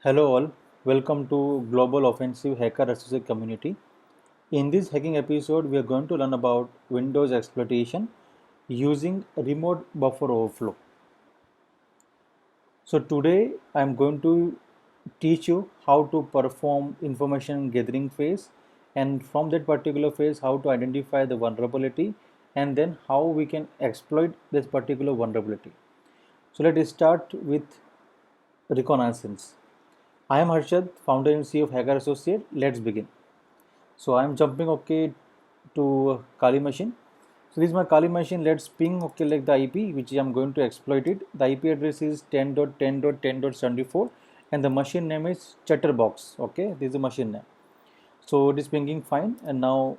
Hello all, welcome to Global Offensive Hacker Associate Community. In this hacking episode, we are going to learn about Windows exploitation using remote buffer overflow. So today I am going to teach you how to perform information gathering phase, and from that particular phase how to identify the vulnerability and then how we can exploit this particular vulnerability. So let us start with reconnaissance. I am Harshad, founder and CEO of Hacker Associate. Let's begin. So I'm jumping to Kali machine. So this is my Kali machine. Let's ping like the IP which I'm going to exploit it. The IP address is 10.10.10.74 and the machine name is Chatterbox. Okay, this is the machine name. So it is pinging fine, and now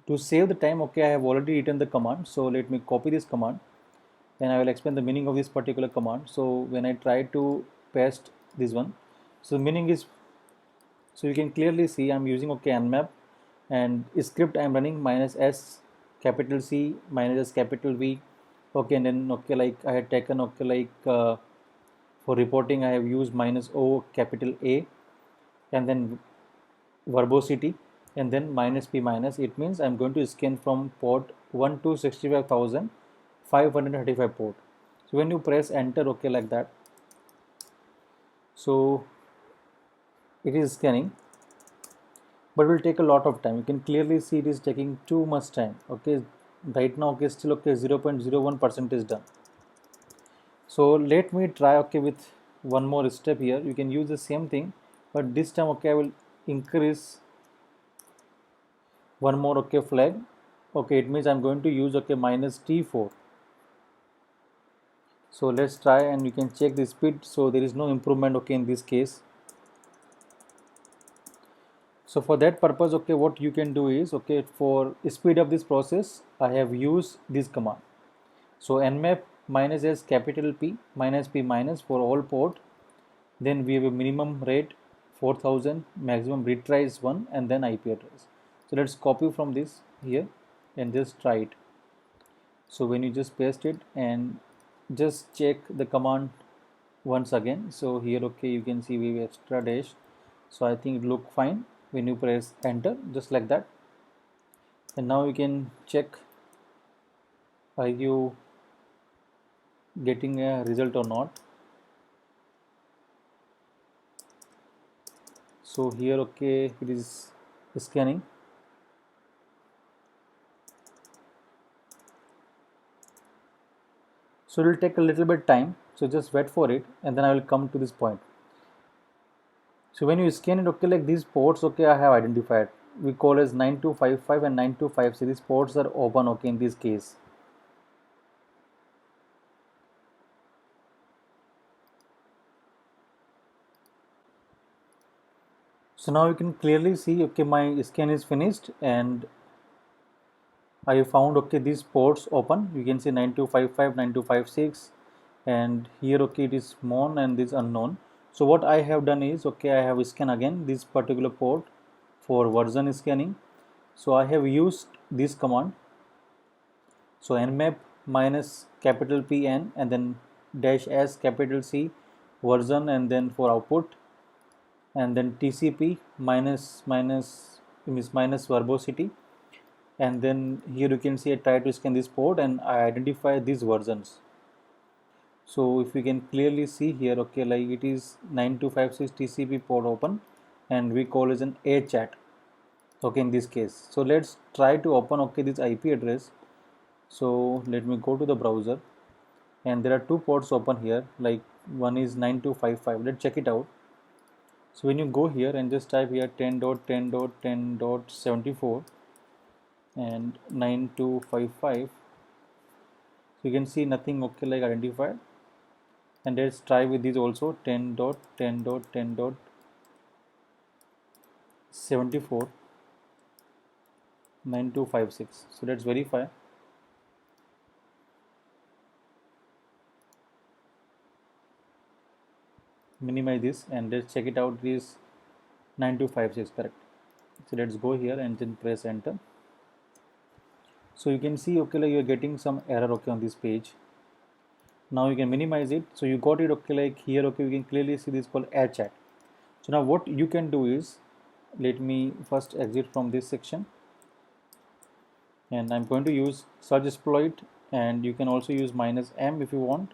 to save the time, I have already written the command. So let me copy this command and I will explain the meaning of this particular command. So when I try to paste this one, so the meaning is, so you can clearly see I'm using nmap, and script I'm running minus s capital C minus s capital V. And then like I had taken for reporting I have used minus O capital A, and then verbosity, and then minus P minus. It means I'm going to scan from port 1 to 65,535 port. So when you press enter like that, so it is scanning, but will take a lot of time. You can clearly see it is taking too much time. Right now still 0.01% is done. So let me try with one more step here. You can use the same thing, but this time I will increase one more flag. It means I'm going to use minus T4. So let's try, and you can check the speed. So there is no improvement in this case. So for that purpose, what you can do is, for speed of this process, I have used this command. So nmap minus s capital P minus P minus for all port. Then we have a minimum rate 4000, maximum retry is 1, and then IP address. So let's copy from this here and just try it. So when you just paste it and just check the command once again. So here you can see we have extra dash. So I think it look fine when you press enter, just like that. And now you can check, are you getting a result or not. So here it is scanning. So it will take a little bit time, so just wait for it, and then I will come to this point. So when you scan it, like these ports, I have identified, we call as 9255 and 9256. These ports are open, in this case. So now you can clearly see, my scan is finished, and I found these ports open. You can see 9255, 9256, and here it is known and this unknown. So what I have done is, I have scanned again this particular port for version scanning. So I have used this command. So nmap minus capital P N and then dash s capital C version, and then for output, and then TCP minus verbosity, and then here you can see I try to scan this port and I identify these versions. So if you can clearly see here, like it is 9256 TCP port open, and we call as an A chat, in this case. So let's try to open this IP address. So let me go to the browser, and there are two ports open here, like one is 9255. Let's check it out. So when you go here and just type here 10.10.10.74 and 9255, so you can see nothing like identified. And let's try with this also 10.10.10.74 9256. So let's verify. Minimize this and let's check it out. This 9256 correct. So let's go here and then press enter. So you can see like you're getting some error on this page. Now you can minimize it. So you got it, okay, like here, okay, you can clearly see this called add chat. So now what you can do is, let me first exit from this section, and I'm going to use search exploit, and you can also use -m if you want,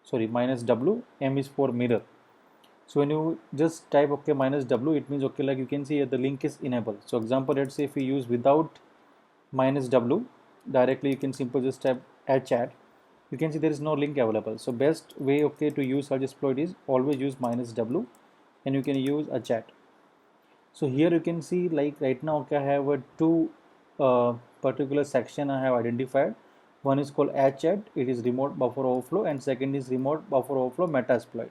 sorry, -w, m is for mirror. So when you just type okay -w, it means okay, like you can see the link is enabled. So example, let's say if we use without -w directly, you can simply just type add chat. You can see there is no link available. So best way, okay, to use search exploit is always use -w, and you can use a chat. So here you can see, like right now, okay, I have a two particular section I have identified. One is called add chat, it is remote buffer overflow, and second is remote buffer overflow metasploit.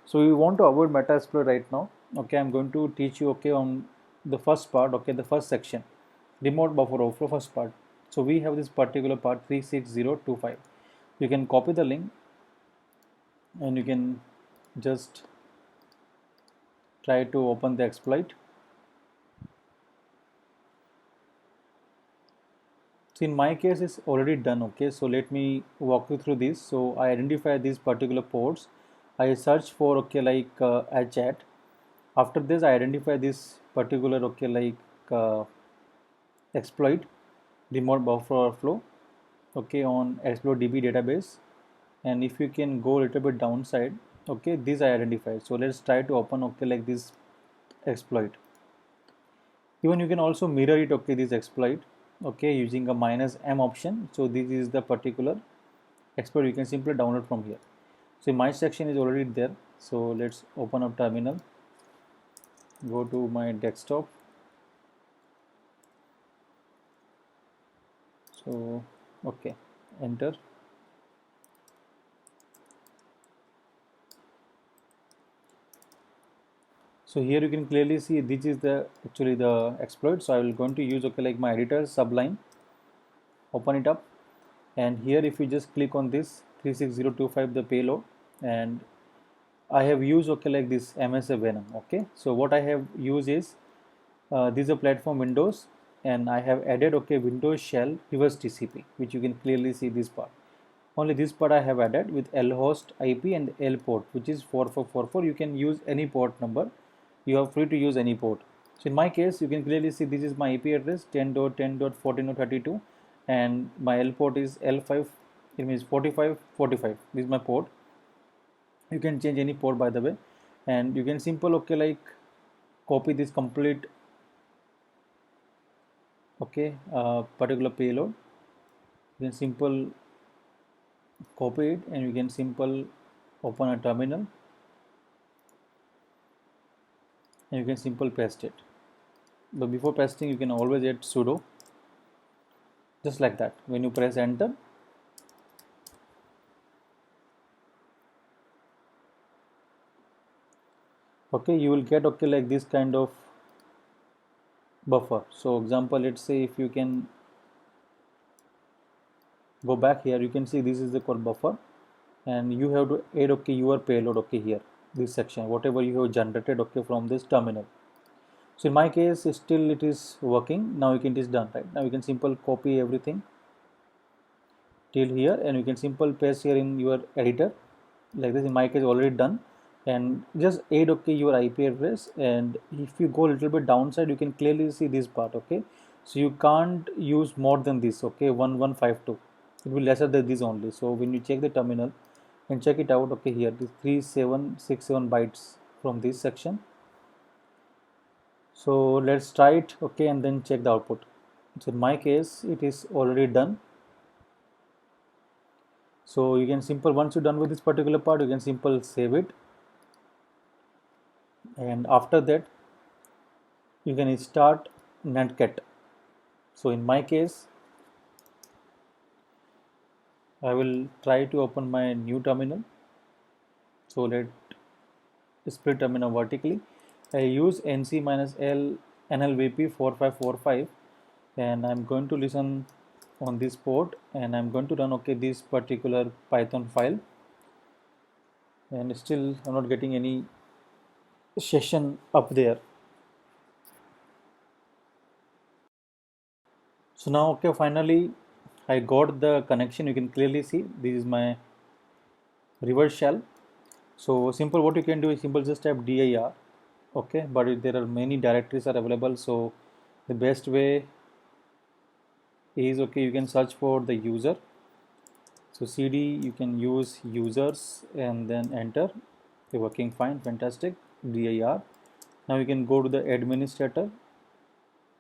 So we want to avoid metasploit right now. Okay, I'm going to teach you, okay, on the first part, okay, the first section, remote buffer overflow first part. So we have this particular part 36025. You can copy the link, and you can just try to open the exploit. So in my case, it's already done. Okay, so let me walk you through this. So I identify these particular ports. I search for, okay, like a chat. After this, I identify this particular, okay, like exploit, remote buffer overflow, okay, on ExploitDB database. And if you can go a little bit downside, okay, this I identified. So let's try to open, okay, like this exploit. Even you can also mirror it, okay, this exploit, okay, using a -m option. So this is the particular exploit you can simply download from here. So my section is already there. So let's open up terminal, go to my desktop. So okay, enter. So here you can clearly see this is the actually the exploit. So I will going to use, okay, like my editor Sublime, open it up, and here if you just click on this 36025, the payload, and I have used, okay, like this MSA Venom. Okay, so what I have used is this is a platform Windows, and I have added, okay, Windows shell reverse TCP, which you can clearly see this part. Only this part I have added with lhost IP and L port, which is 4444. You can use any port number. You are free to use any port. So in my case, you can clearly see this is my IP address 10.10.14.32, and my L port is L5. It means 4545. This is my port. You can change any port, by the way, and you can simple, okay, like copy this complete, okay, particular payload. You can simple copy it, and you can simple open a terminal, and you can simple paste it. But before pasting, you can always add sudo, just like that. When you press enter, okay, you will get, okay, like this kind of buffer. So example, let's say if you can go back here, you can see this is the core buffer, and you have to add, okay, your payload, okay, here this section, whatever you have generated, okay, from this terminal. So in my case, still it is working. Now you can, it is done. Right now you can simple copy everything till here, and you can simple paste here in your editor, like this. In my case, already done. And just add, okay, your IP address, and if you go a little bit downside, you can clearly see this part. Okay, so you can't use more than this, okay, 1152. It will lesser than this only. So when you check the terminal and check it out, okay, here this 3767 bytes from this section. So let's try it, okay, and then check the output. So in my case, it is already done. So you can simple, once you're done with this particular part, you can simple save it, and after that you can start netcat. So in my case, I will try to open my new terminal. So let split terminal vertically. I use nc-l nlvp 4545, and I'm going to listen on this port, and I'm going to run, okay, this particular Python file, and still I'm not getting any session up there. So now, okay, finally I got the connection. You can clearly see this is my reverse shell. So simple, what you can do is simple just type dir, okay, but there are many directories are available, so the best way is, okay, you can search for the user. So cd, you can use users and then enter. Okay, working fine, fantastic. dir. Now you can go to the administrator.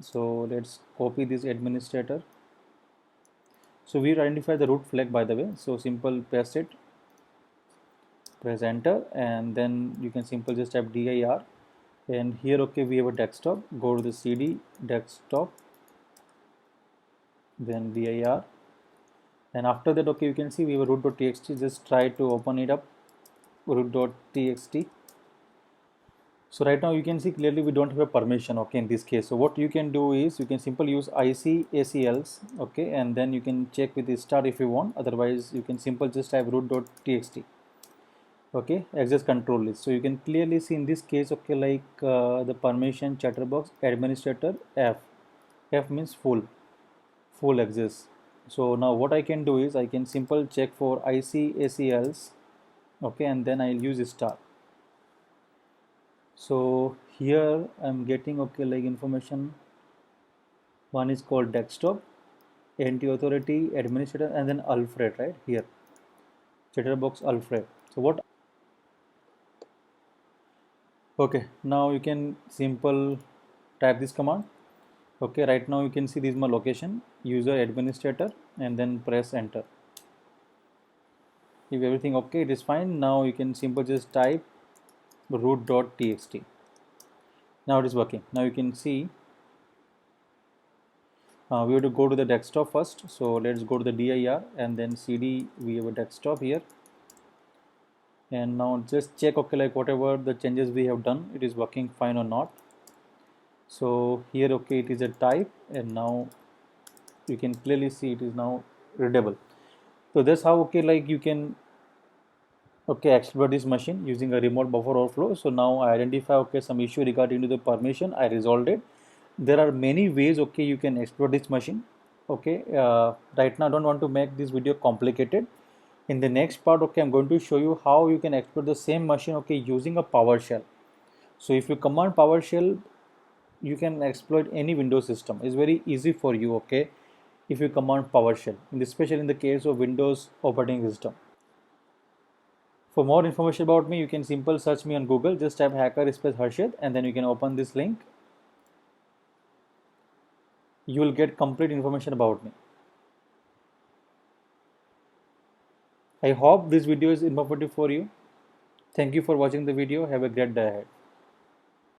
So let's copy this administrator. So we identify the root flag, by the way. So simple paste it, press enter, and then you can simple just type dir. And here, okay, we have a desktop. Go to the cd desktop, then dir, and after that, okay, you can see we have a root.txt. Just try to open it up, root.txt. So right now you can see clearly we don't have a permission, okay, in this case. So what you can do is you can simply use icacls, okay, and then you can check with the star if you want. Otherwise you can simple just type root.txt, okay, access control list. So you can clearly see in this case, okay, like the permission chatterbox administrator f means full access. So now what I can do is I can simple check for icacls, okay, and then I'll use star. So here I'm getting, okay, like information. One is called desktop, anti-authority, administrator, and then Alfred, right here, chatterbox Alfred. So what? Okay, now you can simple type this command. Okay, right now you can see this is my location, user administrator, and then press enter. If everything okay, it is fine. Now you can simple just type root.txt. Now it is working. Now you can see we have to go to the desktop first. So let's go to the dir and then cd. We have a desktop here, and now just check, okay, like whatever the changes we have done, it is working fine or not. So here, okay, it is a type, and now you can clearly see it is now readable. So that's how, okay, like you can, okay, exploit this machine using a remote buffer overflow. So now I identify, okay, some issue regarding to the permission, I resolved it. There are many ways, okay, you can exploit this machine. Okay, right now I don't want to make this video complicated. In the next part, okay, I'm going to show you how you can exploit the same machine, okay, using a PowerShell. So if you command PowerShell, you can exploit any Windows system. It's very easy for you, okay, if you command PowerShell, especially in the case of Windows operating system. For more information about me, you can simple search me on Google. Just type hacker space Harshit, and then you can open this link. You will get complete information about me. I hope this video is informative for you. Thank you for watching the video. Have a great day ahead.